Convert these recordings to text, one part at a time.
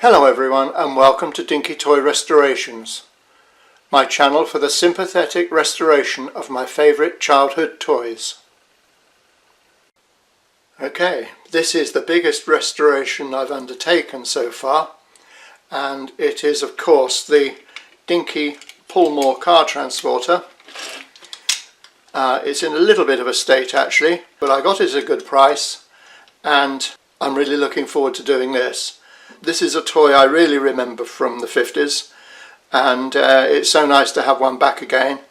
Hello everyone and welcome to Dinky Toy Restorations, my channel for the sympathetic restoration of my favourite childhood toys. Okay, this is the biggest restoration I've undertaken so far, and it is of course the Dinky Pullmore car transporter. It's in a little bit of a state actually, but I got it at a good price and I'm really looking forward to doing this. This is a toy I really remember from the 50s, and it's so nice to have one back again.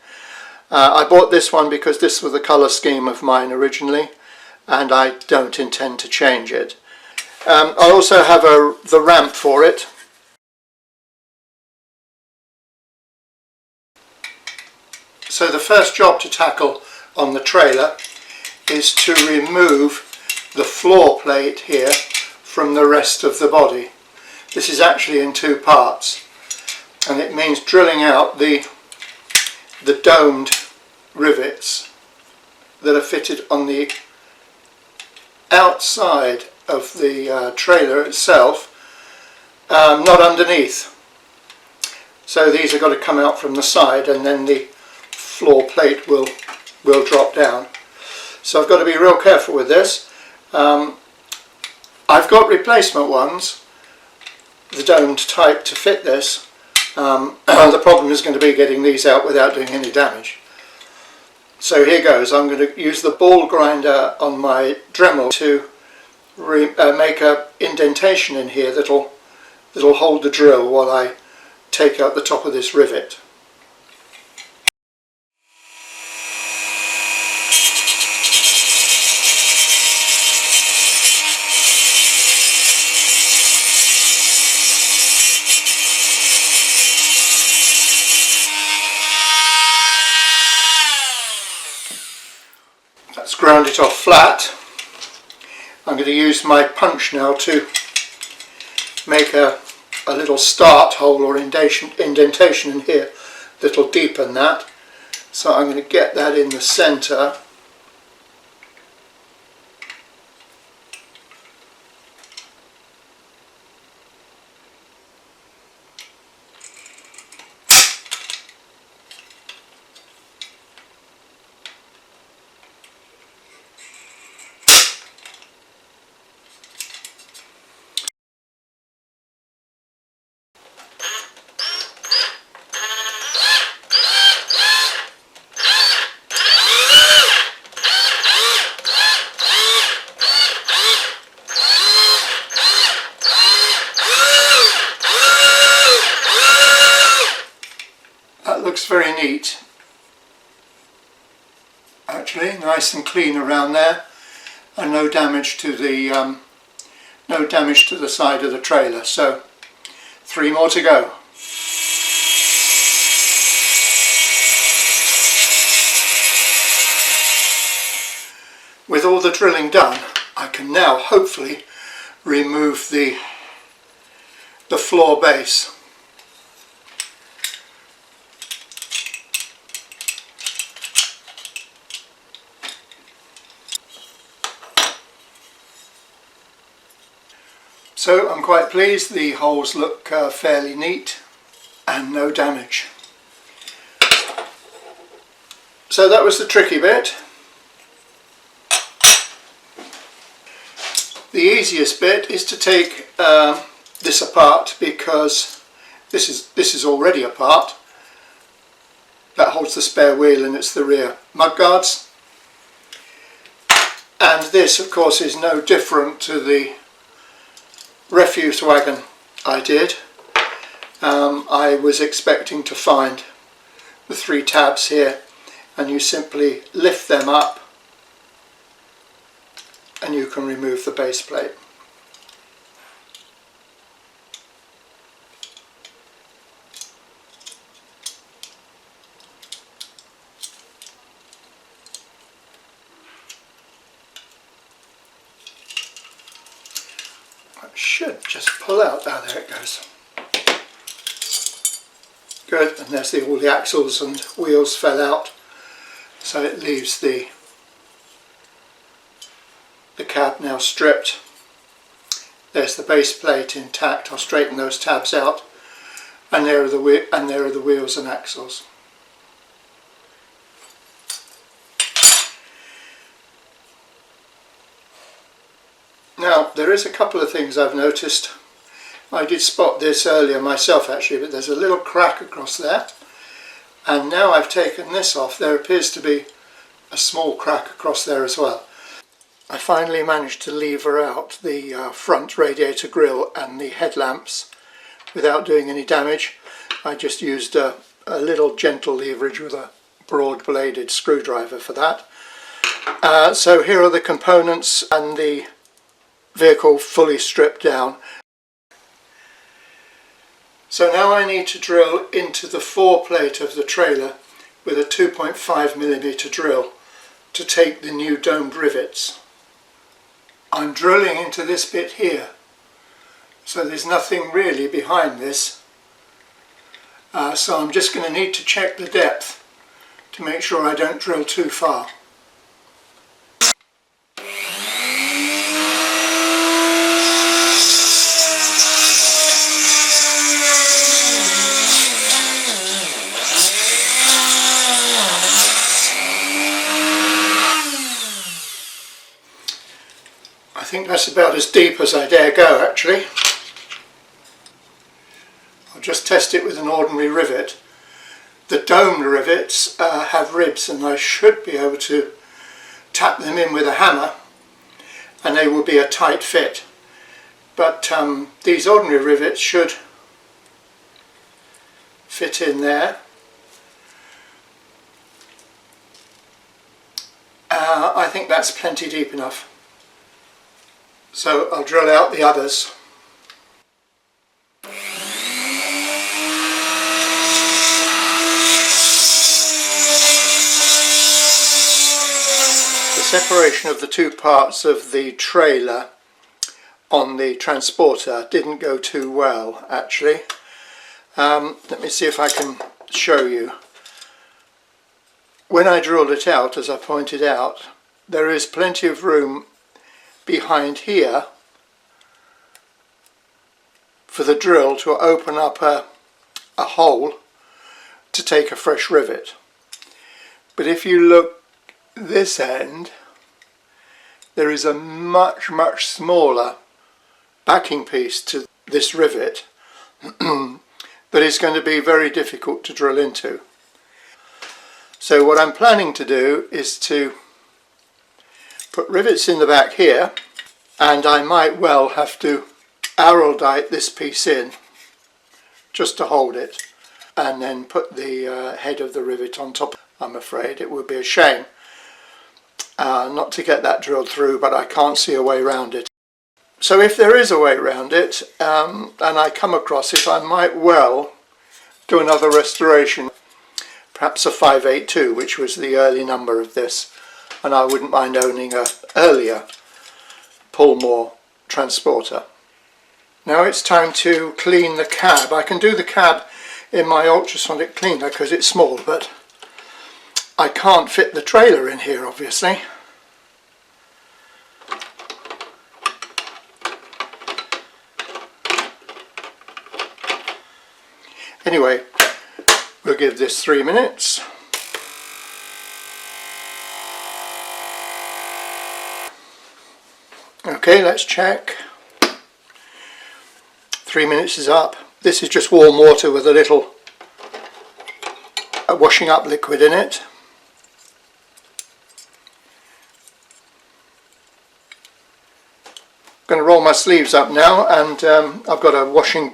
I bought this one because this was the colour scheme of mine originally, and I don't intend to change it. I also have the ramp for it. So the first job to tackle on the trailer is to remove the floor plate here from the rest of the body. This is actually in two parts, and it means drilling out the domed rivets that are fitted on the outside of the trailer itself, not underneath. So these have got to come out from the side, and then the floor plate will drop down. So I've got to be real careful with this. I've got replacement ones, the domed type, to fit this. The problem is going to be getting these out without doing any damage. So here goes. I'm going to use the ball grinder on my Dremel to make an indentation in here that'll hold the drill while I take out the top of this rivet. That's ground it off flat. I'm going to use my punch now to make a little start hole or indentation in here that'll deepen that. So I'm going to get that in the centre. Looks very neat, actually, nice and clean around there, and no damage to the side of the trailer. So 3 more to go. With all the drilling done, I can now hopefully remove the floor base. So I'm quite pleased. The holes look fairly neat and no damage. So that was the tricky bit. The easiest bit is to take this apart, because this is already apart. That holds the spare wheel and it's the rear mudguards. And this of course is no different to the refuse wagon I did. I was expecting to find the 3 tabs here, and you simply lift them up and you can remove the base plate. Should just pull out. Oh, there it goes. Good, and there's all the axles and wheels fell out, so it leaves the cab now stripped There's the base plate intact. I'll straighten those tabs out, and there are the wheels and axles. Now there is a couple of things I've noticed. I did spot this earlier myself actually, but there's a little crack across there, and now I've taken this off, there appears to be a small crack across there as well. I finally managed to lever out the front radiator grille and the headlamps without doing any damage. I just used a little gentle leverage with a broad bladed screwdriver for that. So here are the components and the vehicle fully stripped down. So now I need to drill into the foreplate of the trailer with a 2.5mm drill to take the new domed rivets. I'm drilling into this bit here, so there's nothing really behind this. So I'm just going to need to check the depth to make sure I don't drill too far. I think that's about as deep as I dare go actually. I'll just test it with an ordinary rivet. The domed rivets have ribs, and I should be able to tap them in with a hammer and they will be a tight fit. But these ordinary rivets should fit in there. I think that's plenty deep enough. So I'll drill out the others. The separation of the two parts of the trailer on the transporter didn't go too well actually. Let me see if I can show you. When I drilled it out, as I pointed out, there is plenty of room behind here for the drill to open up a hole to take a fresh rivet. But if you look this end, there is a much smaller backing piece to this rivet that is going to be very difficult to drill into. So what I'm planning to do is to put rivets in the back here, and I might well have to araldite this piece in just to hold it, and then put the head of the rivet on top. I'm afraid it would be a shame not to get that drilled through, but I can't see a way around it. So if there is a way around it and I come across it, I might well do another restoration, perhaps a 582, which was the early number of this. And I wouldn't mind owning an earlier Pullmore transporter. Now it's time to clean the cab. I can do the cab in my ultrasonic cleaner because it's small, but I can't fit the trailer in here obviously. Anyway, we'll give this 3 minutes. Okay, let's check. 3 minutes is up. This is just warm water with a little washing up liquid in it. I'm going to roll my sleeves up now, and I've got a washing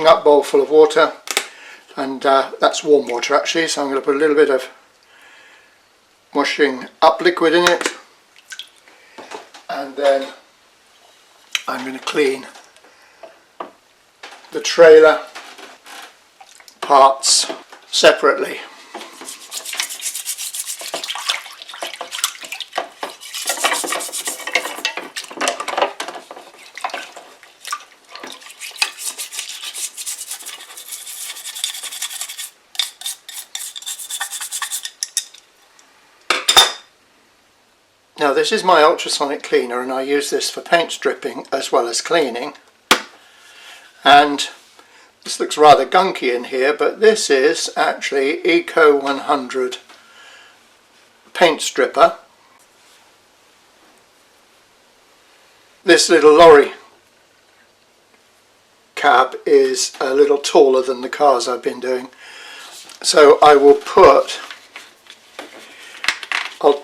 up bowl full of water, and that's warm water actually, so I'm going to put a little bit of washing up liquid in it, and then I'm going to clean the trailer parts separately. Now Now this is my ultrasonic cleaner, and I use this for paint stripping as well as cleaning. And this looks rather gunky in here, but this is actually Eco 100 paint stripper. This little lorry cab is a little taller than the cars I've been doing, so I'll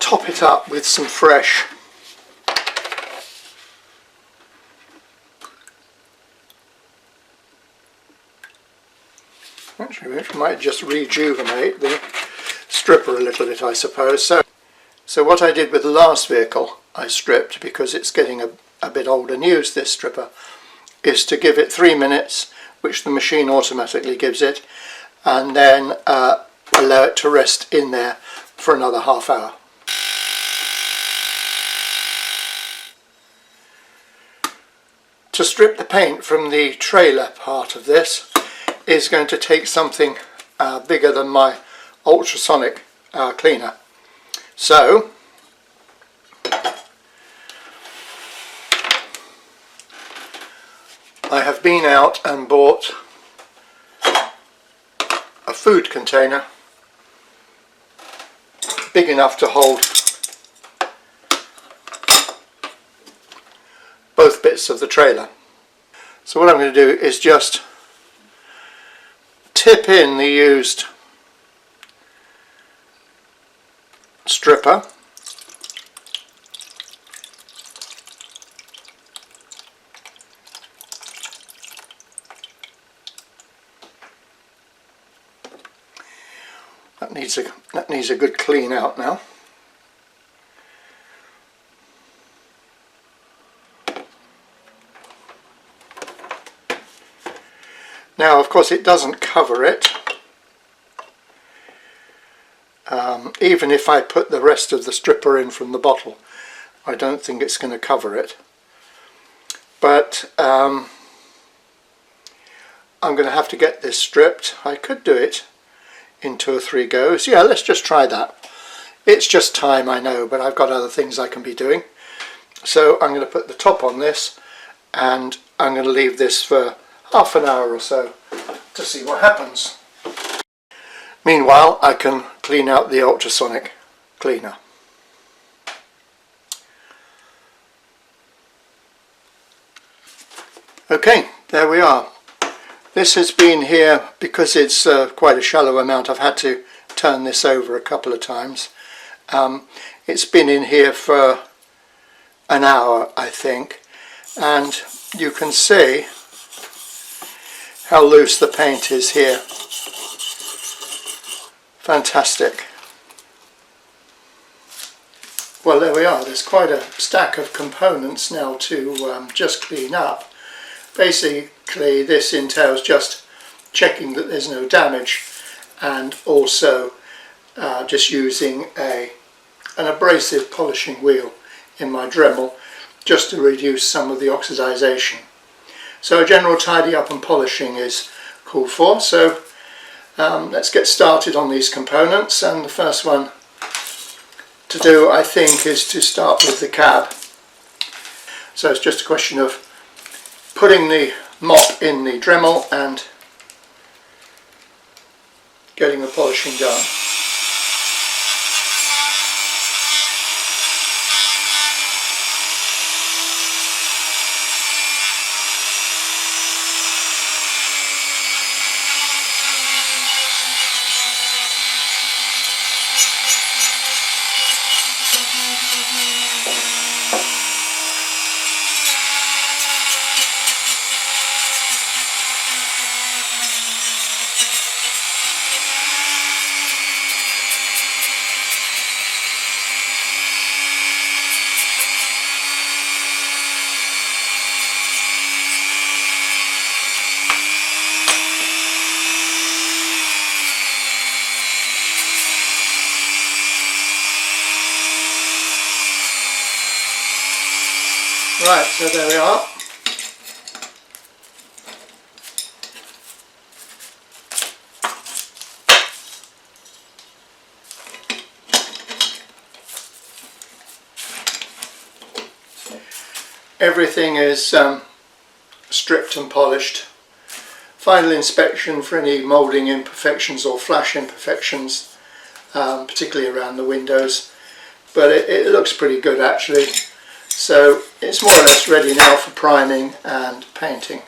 top it up with some fresh which might just rejuvenate the stripper a little bit, I suppose. So what I did with the last vehicle I stripped, because it's getting a bit old and used, this stripper, is to give it 3 minutes, which the machine automatically gives it, and then allow it to rest in there for another half hour. To strip the paint from the trailer part of this is going to take something bigger than my ultrasonic cleaner. So I have been out and bought a food container big enough to hold both bits of the trailer. So what I'm going to do is just tip in the used stripper that needs a good clean out now. Now, of course, it doesn't cover it. Even if I put the rest of the stripper in from the bottle, I don't think it's going to cover it. But I'm going to have to get this stripped. I could do it in 2 or 3 goes. Yeah, let's just try that. It's just time, I know, but I've got other things I can be doing. So I'm going to put the top on this, and I'm going to leave this for half an hour or so to see what happens. Meanwhile, I can clean out the ultrasonic cleaner. Okay, there we are. This has been here, because it's quite a shallow amount, I've had to turn this over a couple of times. It's been in here for an hour, I think, and you can see how loose the paint is here. Fantastic. Well, there we are. There's quite a stack of components now to just clean up. Basically, this entails just checking that there's no damage, and also just using an abrasive polishing wheel in my Dremel just to reduce some of the oxidization. So a general tidy up and polishing is called for. So let's get started on these components, and the first one to do, I think, is to start with the cab. So it's just a question of putting the mop in the Dremel and getting the polishing done. Right, so there we are. everything is stripped and polished. Final inspection for any moulding imperfections or flash imperfections, particularly around the windows, but it looks pretty good actually, so it's more or less ready now for priming and painting.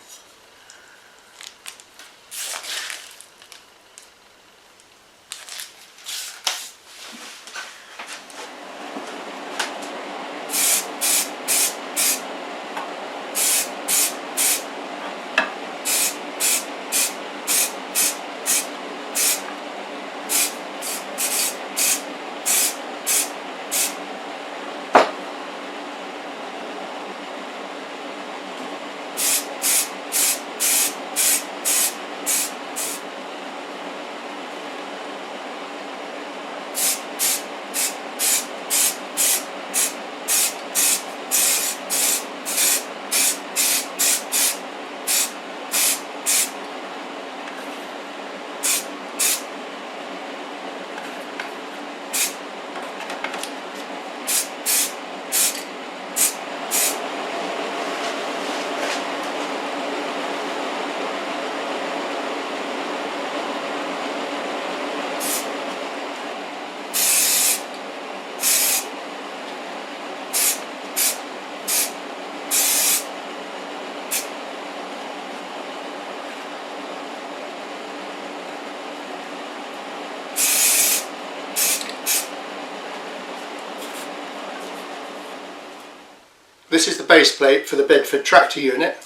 This is the base plate for the Bedford tractor unit,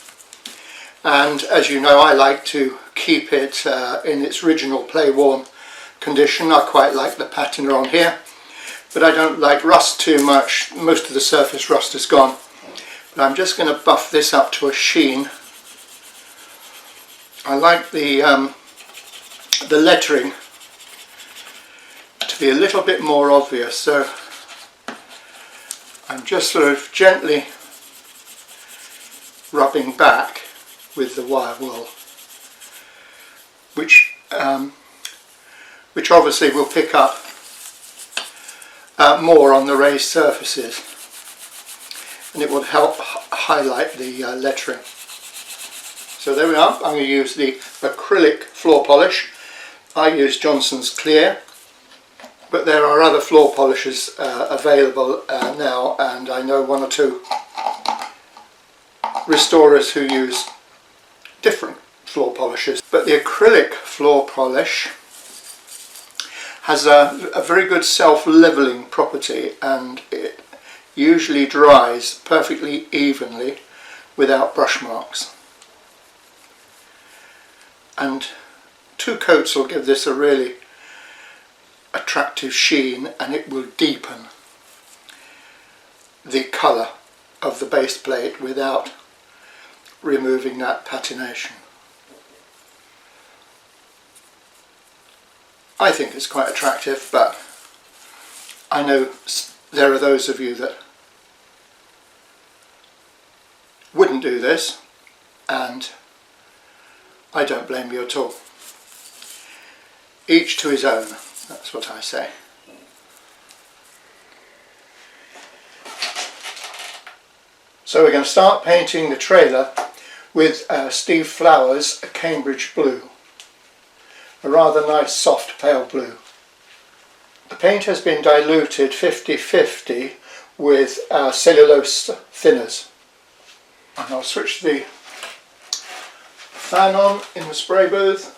and as you know I like to keep it in its original play-worn condition. I quite like the patina on here, but I don't like rust too much. Most of the surface rust is gone, but I'm just going to buff this up to a sheen. I like the lettering to be a little bit more obvious, so I'm just sort of gently rubbing back with the wire wool, which obviously will pick up more on the raised surfaces, and it will help highlight the lettering. So there we are. I'm going to use the acrylic floor polish. I use Johnson's Clear, but there are other floor polishes available now, and I know one or two restorers who use different floor polishes. But the acrylic floor polish has a very good self-leveling property, and it usually dries perfectly evenly without brush marks. And 2 coats will give this a really attractive sheen, and it will deepen the colour of the base plate without removing that patination. I think it's quite attractive, but I know there are those of you that wouldn't do this, and I don't blame you at all. Each to his own, that's what I say. So we're going to start painting the trailer with Steve Flowers' Cambridge Blue, a rather nice soft pale blue. The paint has been diluted 50-50 with cellulose thinners. And I'll switch the fan on in the spray booth.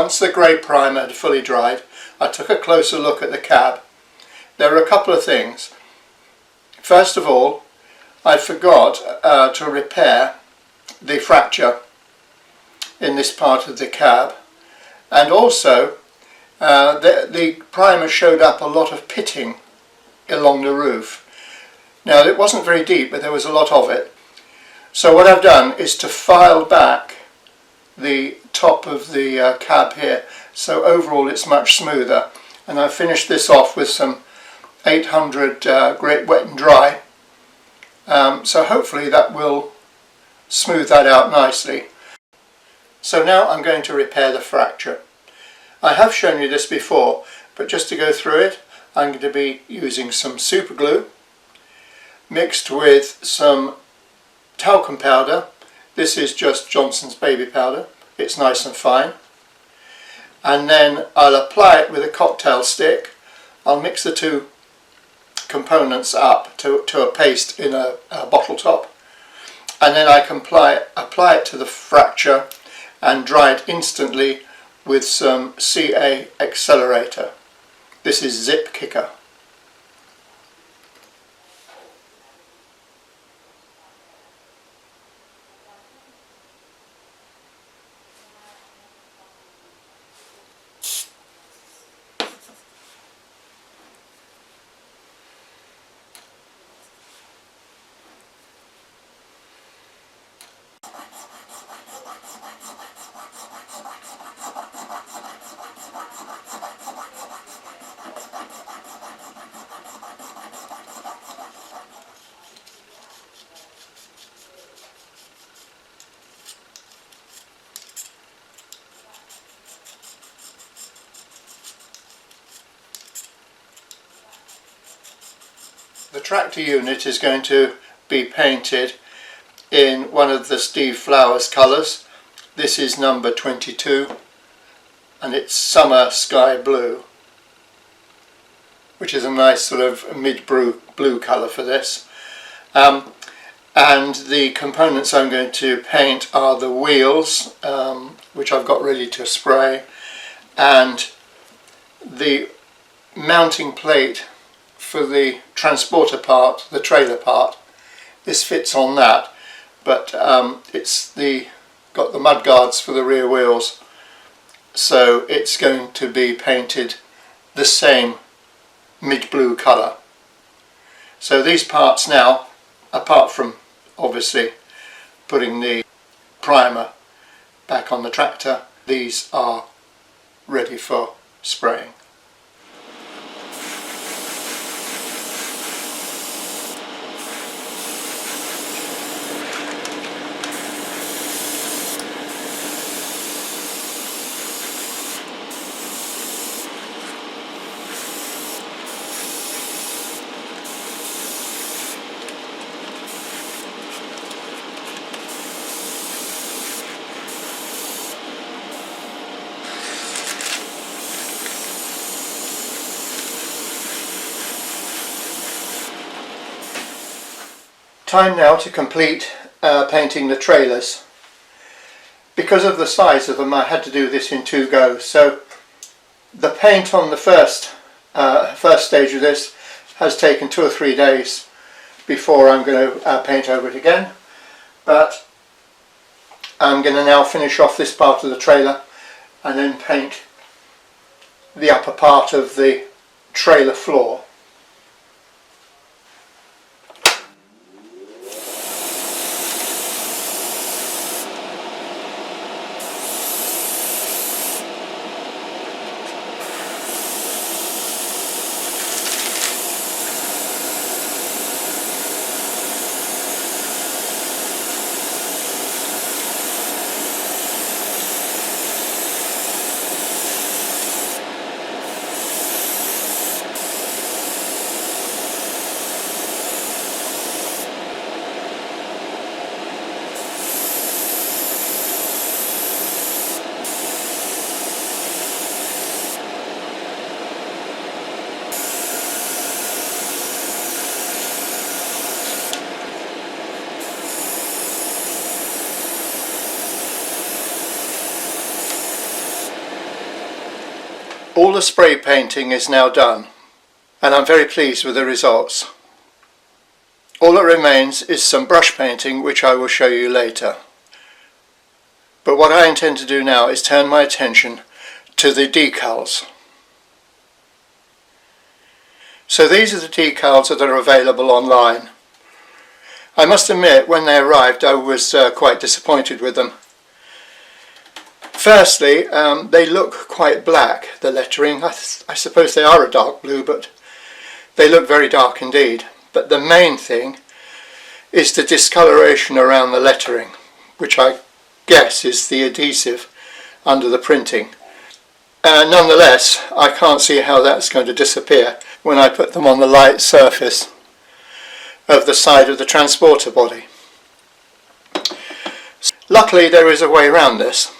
once the grey primer had fully dried, I took a closer look at the cab. There are a couple of things. First of all, I forgot to repair the fracture in this part of the cab, and also the primer showed up a lot of pitting along the roof. Now, it wasn't very deep, but there was a lot of it. So what I've done is to file back the top of the cab here, so overall it's much smoother. And I finished this off with some 800 Grit Wet and Dry, so hopefully that will smooth that out nicely. So now I'm going to repair the fracture. I have shown you this before, but just to go through it, I'm going to be using some super glue mixed with some talcum powder. This is just Johnson's baby powder. It's nice and fine. And then I'll apply it with a cocktail stick. I'll mix the two components up to a paste in a bottle top. And then I can apply it to the fracture and dry it instantly with some CA accelerator. This is Zip Kicker. The tractor unit is going to be painted in one of the Steve Flowers colours. This is number 22 and it's Summer Sky Blue, which is a nice sort of mid-blue colour for this. And the components I'm going to paint are the wheels, which I've got ready to spray, and the mounting plate for the transporter part, the trailer part. This fits on that, but it's got the mud guards for the rear wheels, so it's going to be painted the same mid-blue colour. So these parts now, apart from obviously putting the primer back on the tractor, these are ready for spraying. Time now to complete painting the trailers. Because of the size of them, I had to do this in 2 goes. So the paint on the first stage of this has taken 2 or 3 days before I'm going to paint over it again. But I'm going to now finish off this part of the trailer and then paint the upper part of the trailer floor. the spray painting is now done, and I'm very pleased with the results. All that remains is some brush painting, which I will show you later. But what I intend to do now is turn my attention to the decals. So these are the decals that are available online. I must admit, when they arrived, I was quite disappointed with them. Firstly, they look quite black, the lettering. I suppose they are a dark blue, but they look very dark indeed. But the main thing is the discoloration around the lettering, which I guess is the adhesive under the printing. Nonetheless, I can't see how that's going to disappear when I put them on the light surface of the side of the transporter body. Luckily, there is a way around this.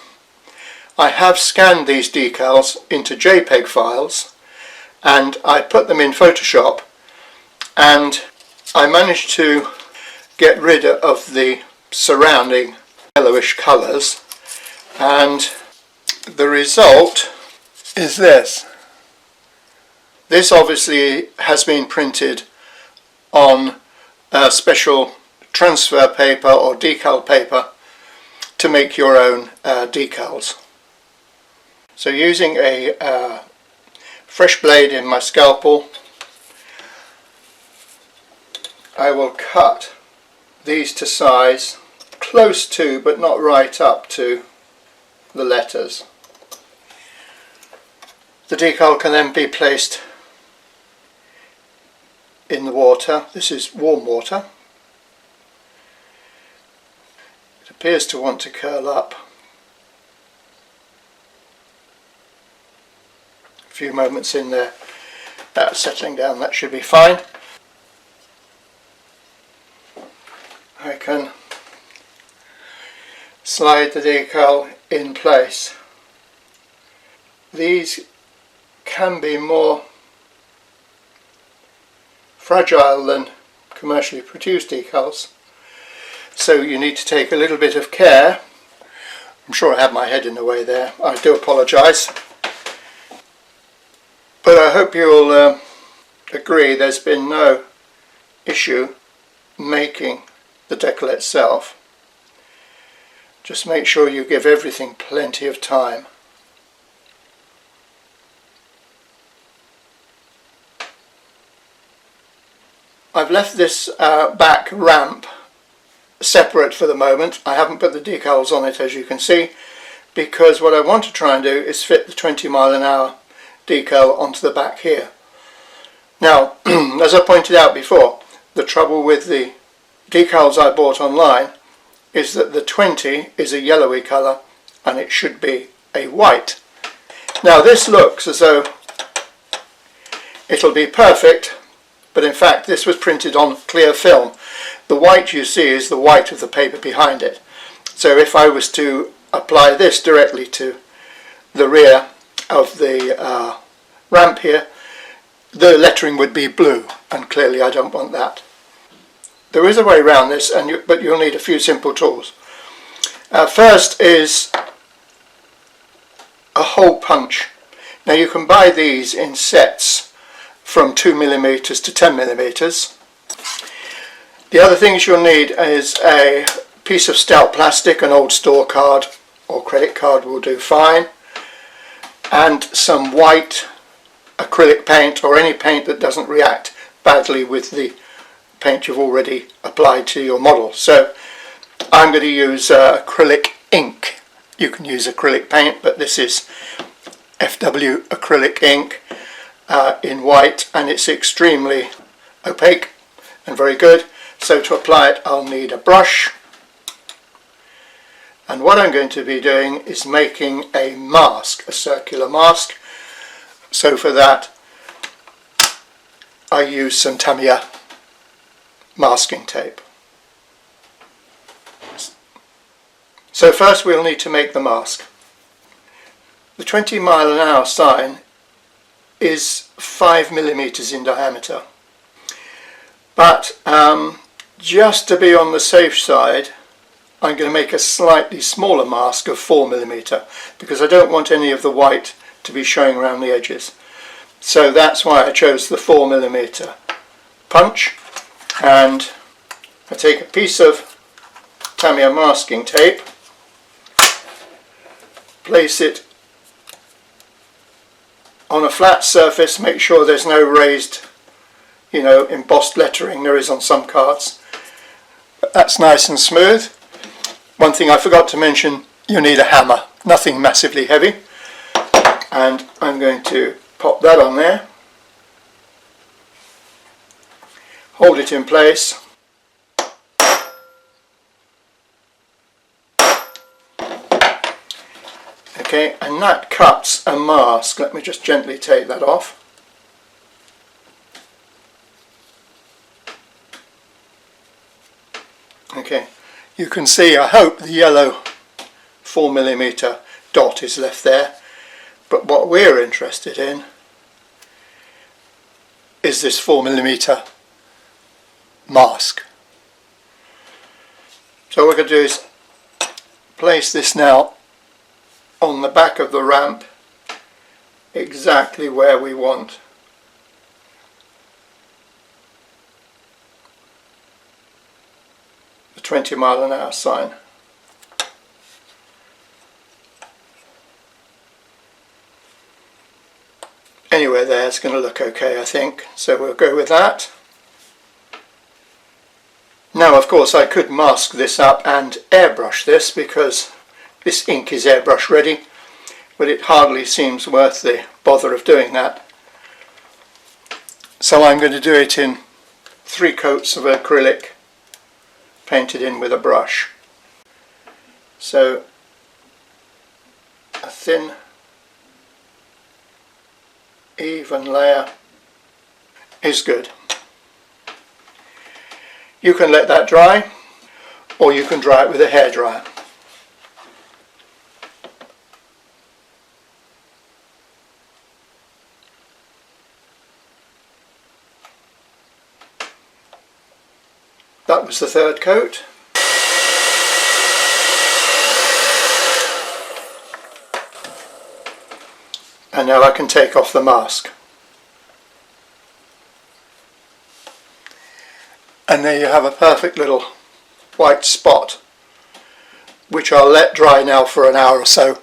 I have scanned these decals into JPEG files and I put them in Photoshop, and I managed to get rid of the surrounding yellowish colours, and the result is this. This obviously has been printed on special transfer paper or decal paper to make your own decals. So using a fresh blade in my scalpel, I will cut these to size, close to but not right up to the letters. The decal can then be placed in the water. This is warm water. It appears to want to curl up. A few moments in there, settling down, that should be fine. I can slide the decal in place. These can be more fragile than commercially produced decals, so you need to take a little bit of care. I'm sure I have my head in the way there, I do apologise. But I hope you'll agree there's been no issue making the decal itself. Just make sure you give everything plenty of time. I've left this back ramp separate for the moment. I haven't put the decals on it, as you can see, because what I want to try and do is fit the 20 mph decal onto the back here. Now, as I pointed out before, the trouble with the decals I bought online is that the 20 is a yellowy colour and it should be a white. Now this looks as though it'll be perfect, but in fact this was printed on clear film. The white you see is the white of the paper behind it. So if I was to apply this directly to the rear of the ramp here, the lettering would be blue, and clearly I don't want that. There is a way around this, but you'll need a few simple tools. First is a hole punch. Now you can buy these in sets from 2mm to 10mm. The other things you'll need is a piece of stout plastic, an old store card or credit card will do fine, and some white acrylic paint or any paint that doesn't react badly with the paint you've already applied to your model. So I'm going to use acrylic ink. You can use acrylic paint, but this is FW acrylic ink in white, and it's extremely opaque and very good. So to apply it, I'll need a brush, and what I'm going to be doing is making a mask, a circular mask. So for that I use some Tamiya masking tape. So first we'll need to make the mask. The 20 mph sign is 5mm in diameter, but just to be on the safe side, I'm going to make a slightly smaller mask of 4mm because I don't want any of the white to be showing around the edges. So that's why I chose the 4mm punch, and I take a piece of Tamiya masking tape, place it on a flat surface, make sure there's no raised, embossed lettering there is on some cards. But that's nice and smooth. One thing I forgot to mention, you need a hammer, nothing massively heavy. And I'm going to pop that on there, hold it in place, okay, and that cuts a mask. Let me just gently take that off. Okay, you can see, I hope, the yellow 4mm dot is left there. But what we're interested in is this 4mm mask. So what we're going to do is place this now on the back of the ramp exactly where we want. The 20-mile-an-hour sign. Anywhere there is going to look okay, I think, so we'll go with that. Now, of course, I could mask this up and airbrush this because this ink is airbrush ready, but it hardly seems worth the bother of doing that. So I'm going to do it in 3 coats of acrylic painted in with a brush. So a thin, even layer is good. You can let that dry, or you can dry it with a hairdryer. That was the 3rd coat. And now I can take off the mask. And there you have a perfect little white spot, which I'll let dry now for an hour or so.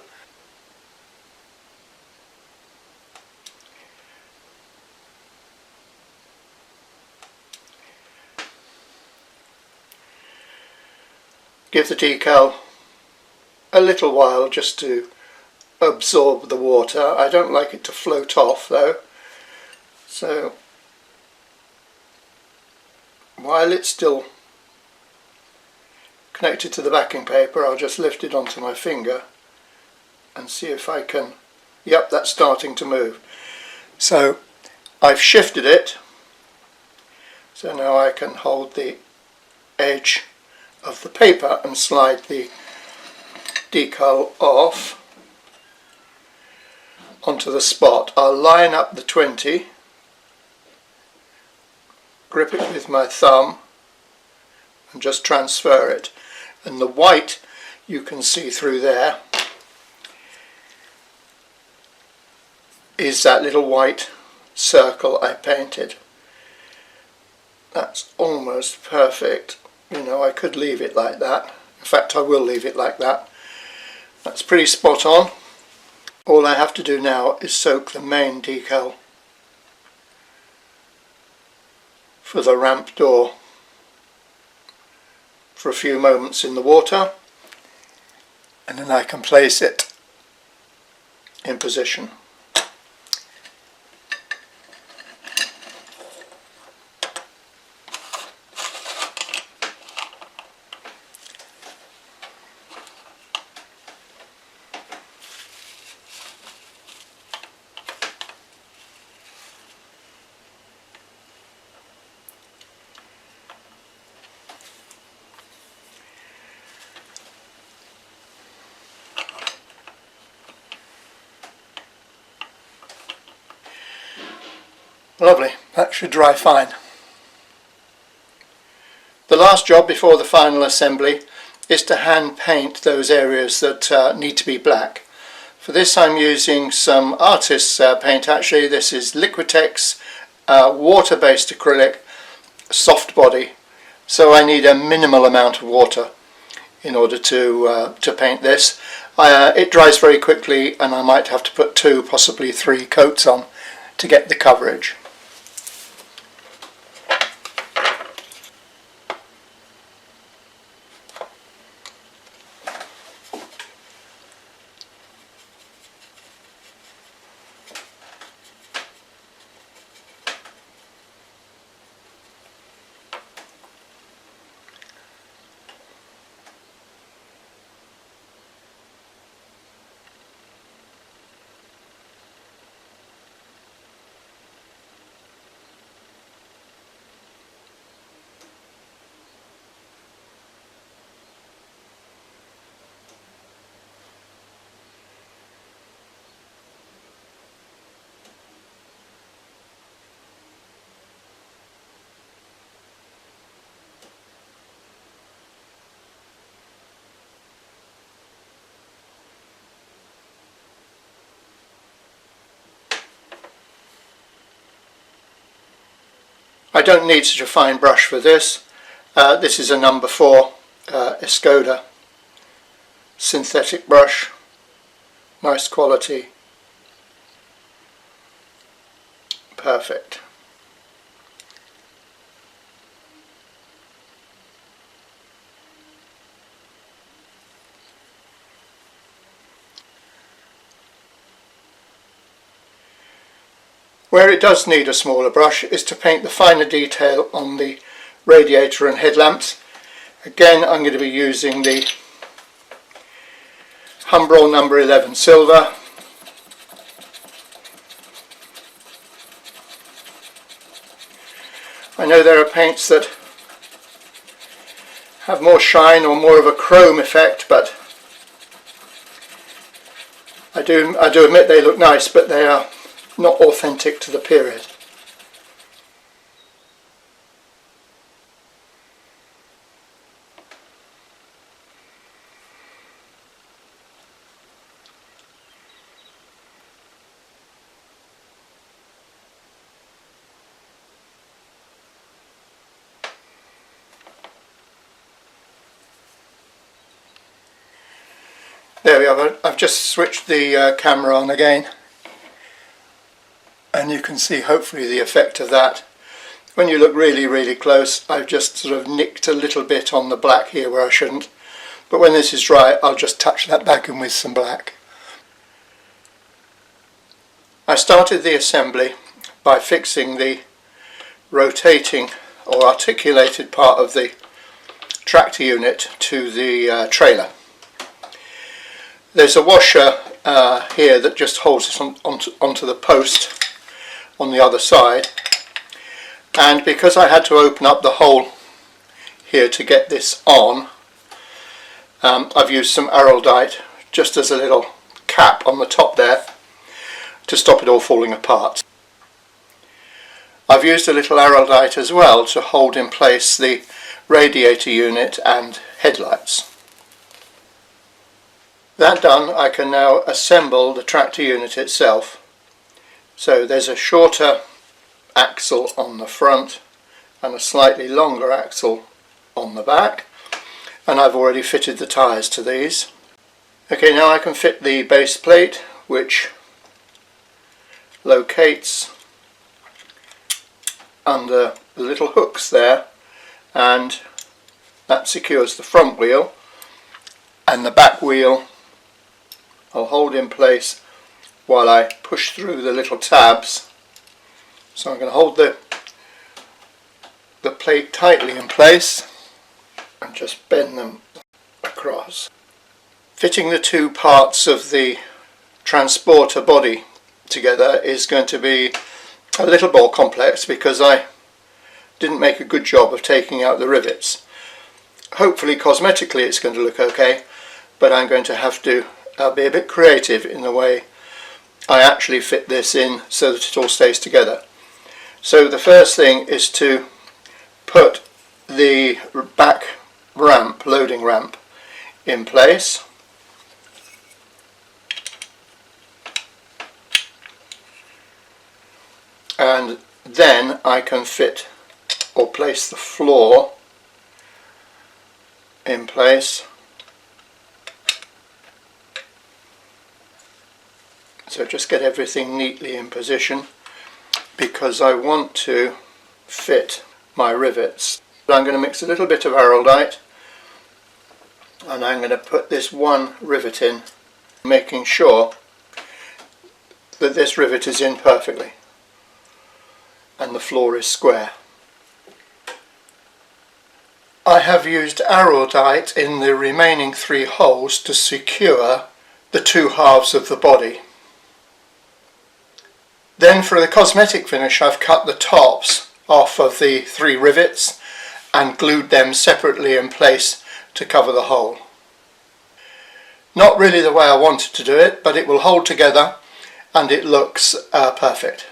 Give the decal a little while just to absorb the water. I don't like it to float off though, so while it's still connected to the backing paper, I'll just lift it onto my finger and see if I can, yep, that's starting to move. So I've shifted it, so now I can hold the edge of the paper and slide the decal off onto the spot. I'll line up the 20, grip it with my thumb and just transfer it, and the white you can see through there is that little white circle I painted. That's almost perfect. I could leave it like that. In fact, I will leave it like that. That's pretty spot on. All I have to do now is soak the main decal for the ramp door for a few moments in the water, and then I can place it in position. Lovely, that should dry fine. The last job before the final assembly is to hand paint those areas that need to be black. For this I'm using some artist's paint actually. This is Liquitex water-based acrylic soft body. So I need a minimal amount of water in order to paint this. It dries very quickly and I might have to put 2, possibly 3 coats on to get the coverage. I don't need such a fine brush for this. This is a number 4 Escoda synthetic brush. Nice quality. Perfect. Where it does need a smaller brush is to paint the finer detail on the radiator and headlamps. Again, I'm going to be using the Humbrol number 11 silver. I know there are paints that have more shine or more of a chrome effect, but I do admit they look nice, but they are not authentic to the period. There we are. I've just switched the camera on again, and you can see hopefully the effect of that. When you look really close, I've just sort of nicked a little bit on the black here where I shouldn't, but when this is dry I'll just touch that back in with some black. I started the assembly by fixing the rotating or articulated part of the tractor unit to the trailer. There's a washer here that just holds it onto the post on the other side, and because I had to open up the hole here to get this on, I've used some araldite just as a little cap on the top there to stop it all falling apart. I've used a little araldite as well to hold in place the radiator unit and headlights. That done, I can now assemble the tractor unit itself. So there's a shorter axle on the front and a slightly longer axle on the back, and I've already fitted the tyres to these. Okay, now I can fit the base plate, which locates under the little hooks there, and that secures the front wheel, and the back wheel I'll hold in place while I push through the little tabs. So I'm going to hold the plate tightly in place and just bend them across. Fitting the two parts of the transporter body together is going to be a little more complex because I didn't make a good job of taking out the rivets. Hopefully cosmetically it's going to look okay, but I'm going to have to be a bit creative in the way I actually fit this in so that it all stays together. So the first thing is to put the back ramp, loading ramp, in place. and then I can fit or place the floor in place. So just get everything neatly in position, because I want to fit my rivets. I'm going to mix a little bit of araldite, and I'm going to put this one rivet in, making sure that this rivet is in perfectly and the floor is square. I have used araldite in the remaining 3 holes to secure the 2 halves of the body. Then for the cosmetic finish, I've cut the tops off of the 3 rivets and glued them separately in place to cover the hole. Not really the way I wanted to do it, but it will hold together and it looks perfect.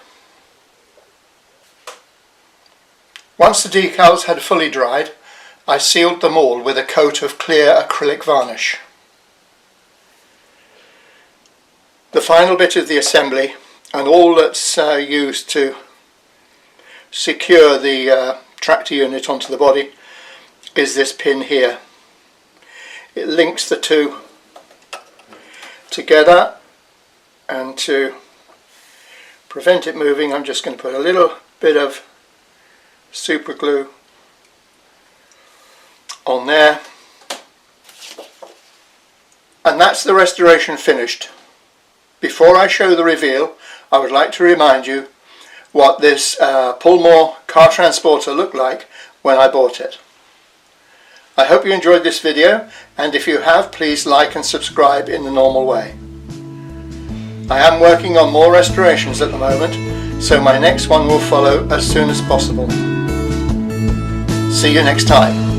Once the decals had fully dried, I sealed them all with a coat of clear acrylic varnish. The final bit of the assembly, and all that's used to secure the tractor unit onto the body, is this pin here. It links the 2 together, and to prevent it moving, I'm just going to put a little bit of super glue on there, and that's the restoration finished. Before I show the reveal, I would like to remind you what this Pullmore car transporter looked like when I bought it. I hope you enjoyed this video, and if you have, please like and subscribe in the normal way. I am working on more restorations at the moment, so my next one will follow as soon as possible. See you next time.